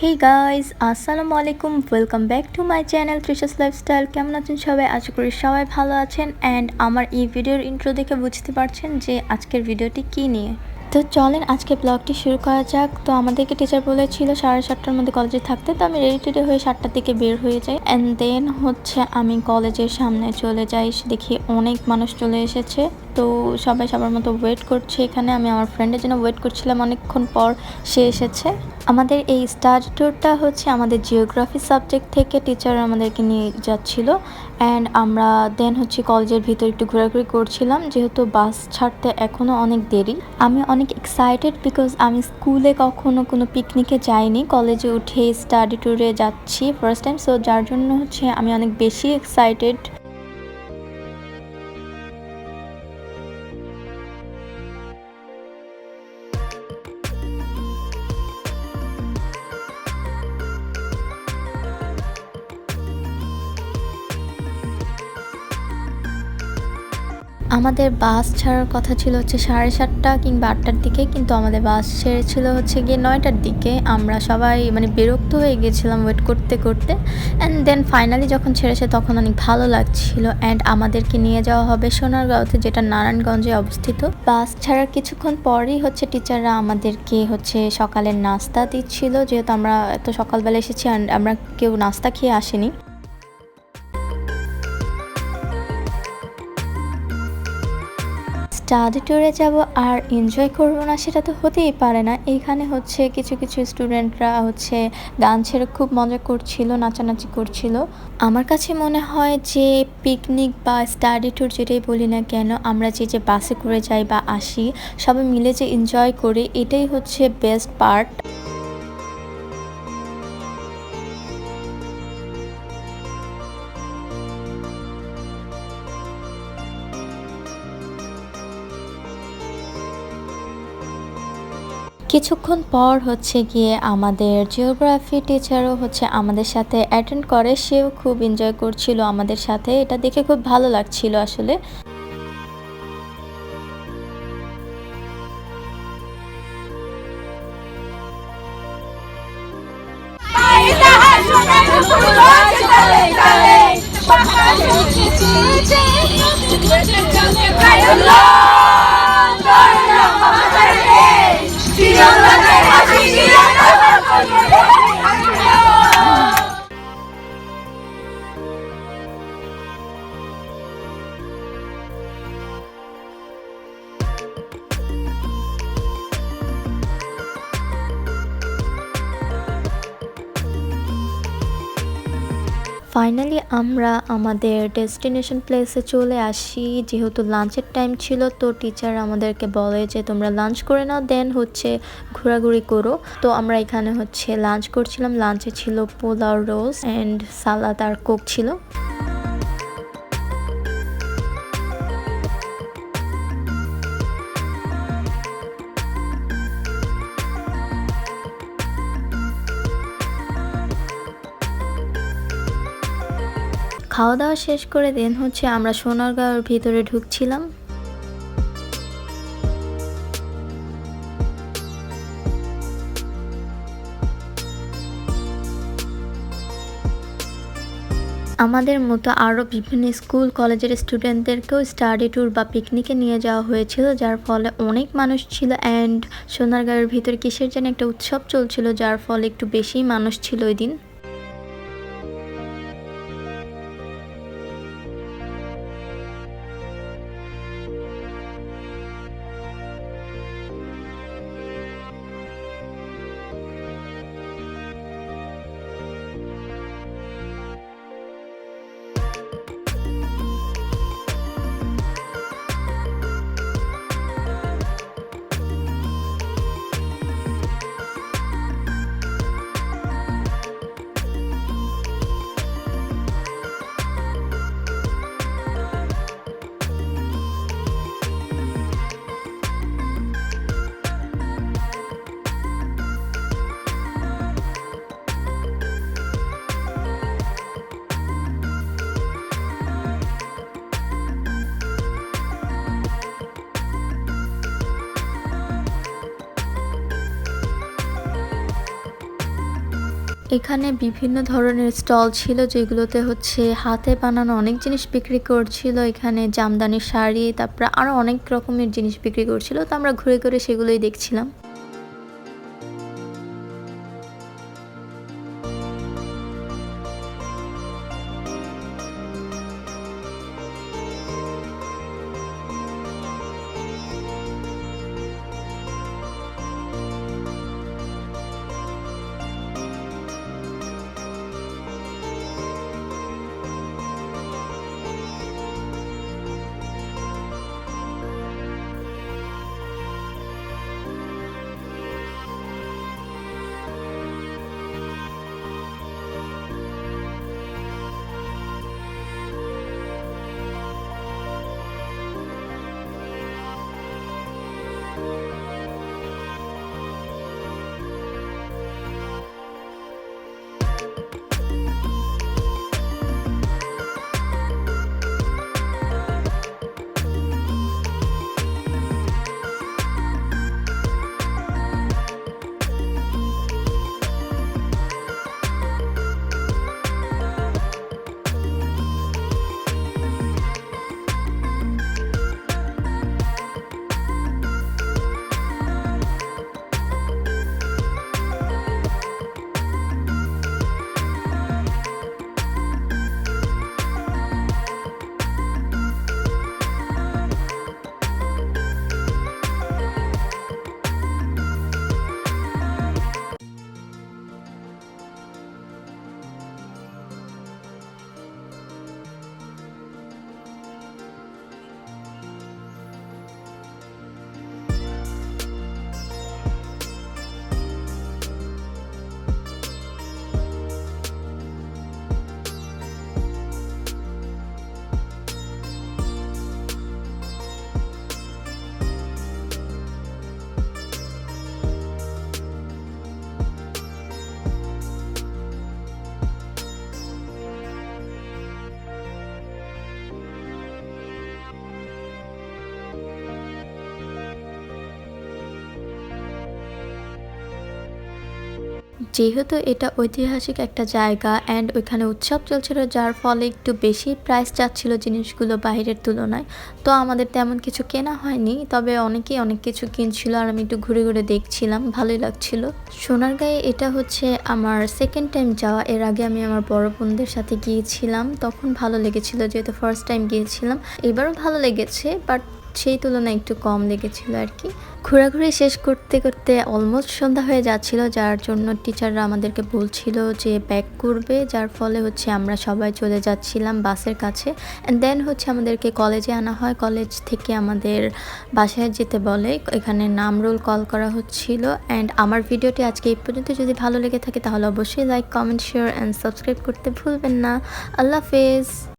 Hey guys, আসসালামু আলাইকুম, welcome back to my channel Trisha's lifestyle. কেমন আছেন সবাই? আশা করি সবাই ভালো আছেন। অ্যান্ড আমার এই ভিডিওর ইন্ট্রো দেখে বুঝতে পারছেন যে আজকের ভিডিওটি কী নিয়ে। তো চলেন আজকে ব্লগটি শুরু করা যাক। তো আমাদেরকে টিচার বলেছিল 7:30টার মধ্যে কলেজে থাকতে, তো আমি রেডি টেডি হয়ে 7টার দিকে বের হয়ে যাই। অ্যান্ড দেন আমি কলেজের সামনে চলে যাই, দেখি অনেক মানুষ চলে এসেছে। তো সবাই সবার মতো ওয়েট করছে এখানে। আমি আমার ফ্রেন্ডের জন্য ওয়েট করছিলাম, অনেকক্ষণ পর সে এসেছে। আমাদের এই স্টাডি ট্যুরটা আমাদের জিওগ্রাফি সাবজেক্ট থেকে টিচার আমাদেরকে নিয়ে যাচ্ছিল। অ্যান্ড আমরা দেন কলেজের ভিতর একটু ঘোরাঘুরি করছিলাম, যেহেতু বাস ছাড়তে এখনও অনেক দেরি। আমি অনেক এক্সাইটেড, বিকজ আমি স্কুলে কখনো কোনো পিকনিকে যাইনি, কলেজে উঠে স্টাডি ট্যুরে যাচ্ছি ফার্স্ট টাইম। সো যার জন্য আমি অনেক বেশি এক্সাইটেড। আমাদের বাস ছাড়ার কথা ছিল 7:30 কিংবা 8টার দিকে, কিন্তু আমাদের বাস ছেড়েছিল গিয়ে 9টার দিকে। আমরা সবাই বিরক্ত হয়ে গেছিলাম ওয়েট করতে করতে। অ্যান্ড দেন ফাইনালি যখন ছেড়েছে তখন অনেক ভালো লাগছিল। অ্যান্ড আমাদেরকে নিয়ে যাওয়া হবে সোনারগাঁওতে, যেটা নারায়ণগঞ্জে অবস্থিত। বাস ছাড়ার কিছুক্ষণ পরই টিচাররা আমাদেরকে সকালের নাস্তা দিচ্ছিল, যেহেতু আমরা এত সকালবেলা এসেছি অ্যান্ড আমরা কেউ নাস্তা খেয়ে আসিনি। স্টাডি ট্যুরে যাব আর এনজয় করব না, সেটা তো হতেই পারে না। এইখানে কিছু কিছু স্টুডেন্টরা গান ছেড়ে খুব মজা করছিল, নাচানাচি করছিল। আমার কাছে মনে হয় যে পিকনিক বা স্টাডি ট্যুর যেটাই বলি না কেন, আমরা যে বাসে করে যাই বা আসি, সবাই মিলে যে এনজয় করি, এটাই বেস্ট পার্ট। কিছুক্ষণ পর গিয়ে আমাদের জিওগ্রাফি টিচারও আমাদের সাথে অ্যাটেন্ড করে। সেও খুব এনজয় করছিল আমাদের সাথে, এটা দেখে খুব ভালো লাগছিল আসলে। ফাইনালি আমরা আমাদের ডেস্টিনেশন প্লেসে চলে আসি। যেহেতু লাঞ্চের টাইম ছিল, তো টিচার আমাদেরকে বলে যে তোমরা লাঞ্চ করে নাও, দেন ঘোরাঘুরি করো। তো আমরা এখানে লাঞ্চ করছিলাম। লাঞ্চে ছিল পোলাও, রোস্ট অ্যান্ড সালাদ আর কোক ছিল। খাওয়া দাওয়া শেষ করে দেন আমরা সোনারগাঁওয়ের ভিতরে ঢুকছিলাম। আমাদের মতো আরও বিভিন্ন স্কুল কলেজের স্টুডেন্টদেরকেও স্টাডি ট্যুর বা পিকনিকে নিয়ে যাওয়া হয়েছিল, যার ফলে অনেক মানুষ ছিল। অ্যান্ড সোনারগাঁওয়ের ভিতরে কিসের যেন একটা উৎসব চলছিল, যার ফলে একটু বেশিই মানুষ ছিল ওই দিন। এখানে বিভিন্ন ধরনের স্টল ছিল যেগুলোতে হচ্ছে হাতে বানানো অনেক জিনিস বিক্রি করছিল। এখানে জামদানি শাড়ি, তারপরে আরো অনেক রকমের জিনিস বিক্রি করছিল। তো আমরা ঘুরে ঘুরে সেগুলোই দেখছিলাম। যেহেতু এটা ঐতিহাসিক একটা জায়গা অ্যান্ড ওইখানে উৎসব চলছিল, যার ফলে একটু বেশি প্রাইস যাচ্ছিল জিনিসগুলো বাহিরের তুলনায়। তো আমাদের তেমন কিছু কেনা হয়নি, তবে অনেকেই অনেক কিছু কিনছিল আর আমি একটু ঘুরে ঘুরে দেখছিলাম, ভালোই লাগছিল। সোনারগাঁয়ে এটা হচ্ছে আমার সেকেন্ড টাইম যাওয়া। এর আগে আমি আমার বড় বোনদের সাথে গিয়েছিলাম, তখন ভালো লেগেছিল যেহেতু ফার্স্ট টাইম গিয়েছিলাম। এবারও ভালো লেগেছে, বাট সেই তুলনায় একটু কম লেগেছিল আর কি। ঘোরাঘুরি শেষ করতে করতে অলমোস্ট সন্ধ্যা হয়ে যাচ্ছিল, যার জন্য টিচাররা আমাদেরকে বলছিল যে ব্যাক করবে, যার ফলে হচ্ছে আমরা সবাই চলে যাচ্ছিলাম বাসের কাছে। অ্যান্ড দেন হচ্ছে আমাদেরকে কলেজে আনা হয়, কলেজ থেকে আমাদের বাসায় যেতে বলে। এখানে নাম রোল কল করা হচ্ছিল। অ্যান্ড আমার ভিডিওটি আজকে এই পর্যন্ত। যদি ভালো লেগে থাকে তাহলে অবশ্যই like, comment, share and subscribe করতে ভুলবেন না। আল্লাহ হাফেজ।